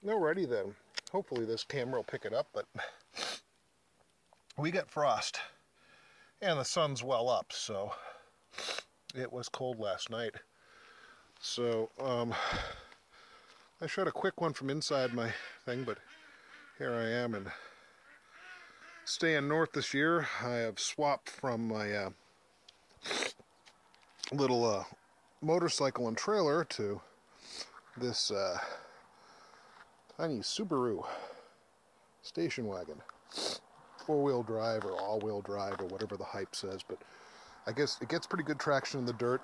Alrighty then. Hopefully this camera will pick it up, but we got frost. And the sun's well up, so it was cold last night. So, I shot a quick one from inside my thing, but here I am, and staying north this year. I have swapped from my little motorcycle and trailer to this tiny Subaru station wagon. 4-wheel drive or all-wheel drive or whatever the hype says, but I guess it gets pretty good traction in the dirt.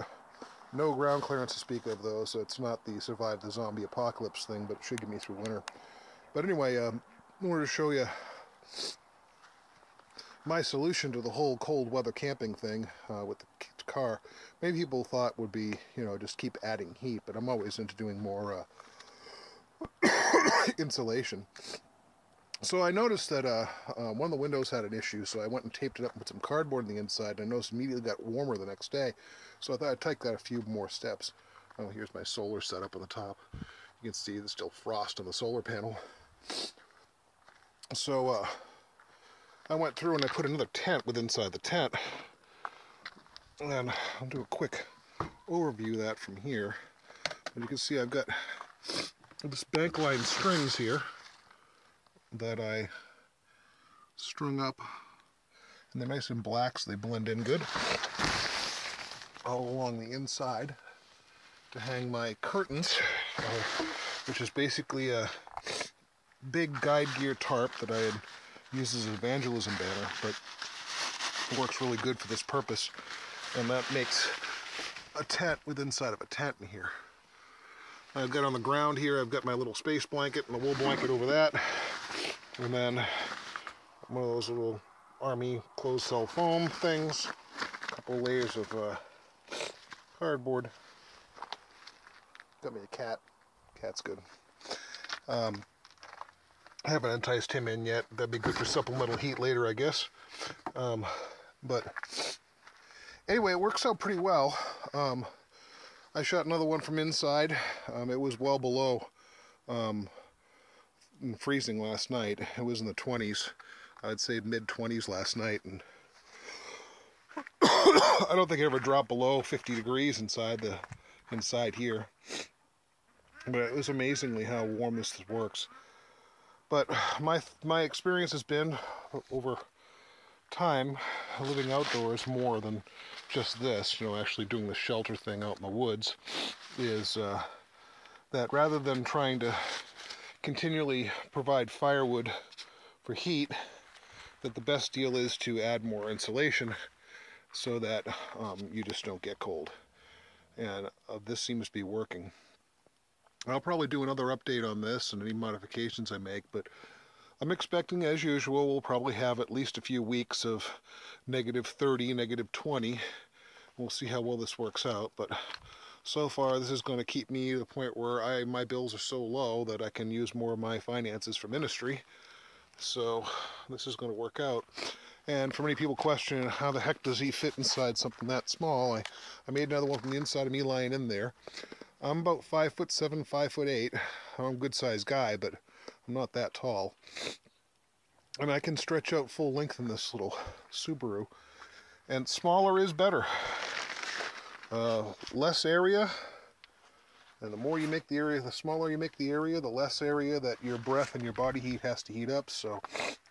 No ground clearance to speak of though, so it's not the survive the zombie apocalypse thing, but it should get me through winter. But anyway, I wanted to show you my solution to the whole cold weather camping thing with the car. Many people thought would be, just keep adding heat, but I'm always into doing more insulation. So I noticed that one of the windows had an issue, so I went and taped it up and put some cardboard on the inside, and I noticed it immediately got warmer the next day. So I thought I'd take that a few more steps. Oh, here's my solar setup on the top. You can see there's still frost on the solar panel. So I went through and I put another tent inside the tent. And I'll do a quick overview of that from here. And you can see I've got this bank line strings here that I strung up, and they're nice and black, so they blend in good all along the inside to hang my curtains, which is basically a big guide gear tarp that I had used as an evangelism banner, but it works really good for this purpose, and that makes a tent with inside of a tent in here. I've got on the ground here, I've got my little space blanket and a wool blanket over that. And then one of those little army closed cell foam things, a couple layers of cardboard. Got me a cat. Cat's good. I haven't enticed him in yet. That'd be good for supplemental heat later, I guess. But anyway, it works out pretty well. I shot another one from inside. It was well below freezing last night. It was in the 20s. I'd say mid-20s last night, and I don't think it ever dropped below 50 degrees inside here. But it was amazingly how warm this works. But my experience has been over time living outdoors more than just this, actually doing the shelter thing out in the woods, is that rather than trying to continually provide firewood for heat, that the best deal is to add more insulation so that you just don't get cold. And this seems to be working. I'll probably do another update on this and any modifications I make, but I'm expecting, as usual, we'll probably have at least a few weeks of -30, -20. We'll see how well this works out, but so far this is going to keep me to the point where my bills are so low that I can use more of my finances for ministry. So this is going to work out. And for many people questioning how the heck does he fit inside something that small, I made another one from the inside of me lying in there. I'm about 5'7", 5'8". I'm a good sized guy, but I'm not that tall. And I can stretch out full length in this little Subaru. And smaller is better. Less area, and the more you make the area, the smaller you make the area, the less area that your breath and your body heat has to heat up, so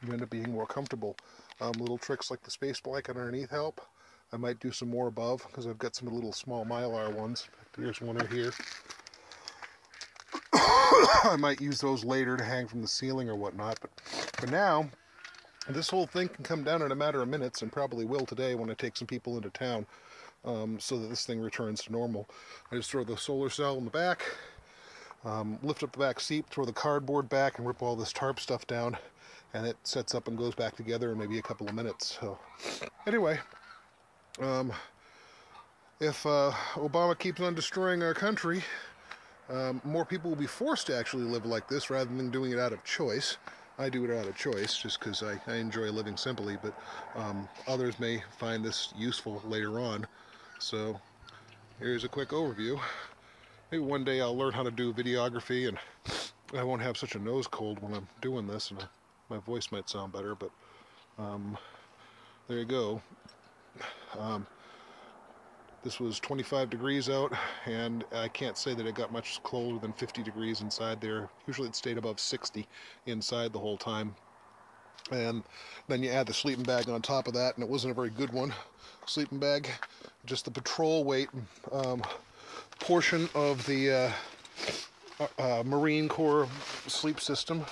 you end up being more comfortable. Little tricks like the space blanket underneath help. I might do some more above, because I've got some little small Mylar ones. Here's one right here. I might use those later to hang from the ceiling or whatnot, but for now, this whole thing can come down in a matter of minutes, and probably will today when I take some people into town. So that this thing returns to normal. I just throw the solar cell in the back, lift up the back seat, throw the cardboard back, and rip all this tarp stuff down, and it sets up and goes back together in maybe a couple of minutes. So anyway, if Obama keeps on destroying our country, more people will be forced to actually live like this rather than doing it out of choice. I do it out of choice just because I enjoy living simply, but others may find this useful later on. So here's a quick overview. Maybe one day I'll learn how to do videography and I won't have such a nose cold when I'm doing this, and my voice might sound better, but there you go. Um, this was 25 degrees out, and I can't say that it got much colder than 50 degrees inside there. Usually it stayed above 60 inside the whole time. And then you add the sleeping bag on top of that, and it wasn't a very good one. Sleeping bag, just the patrol weight portion of the Marine Corps sleep system.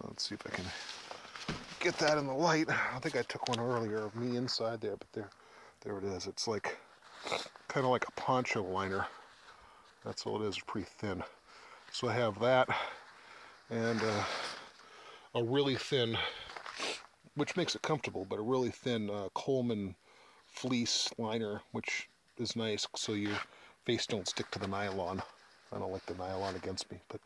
Let's see if I can get that in the light. I think I took one earlier of me inside there, but there it is. It's like kind of like a poncho liner. That's all it is. It's pretty thin. So I have that and a really thin, which makes it comfortable, but a really thin Coleman fleece liner, which is nice so your face don't stick to the nylon. I don't like the nylon against me, but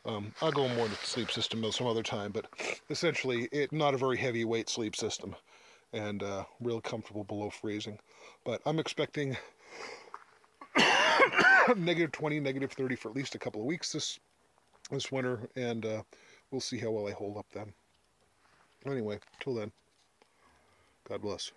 I'll go more into the sleep system some other time. But essentially, not a very heavyweight sleep system, and real comfortable below freezing. But I'm expecting negative 20, negative 30 for at least a couple of weeks this winter, and we'll see how well I hold up then. Anyway, till then, God bless.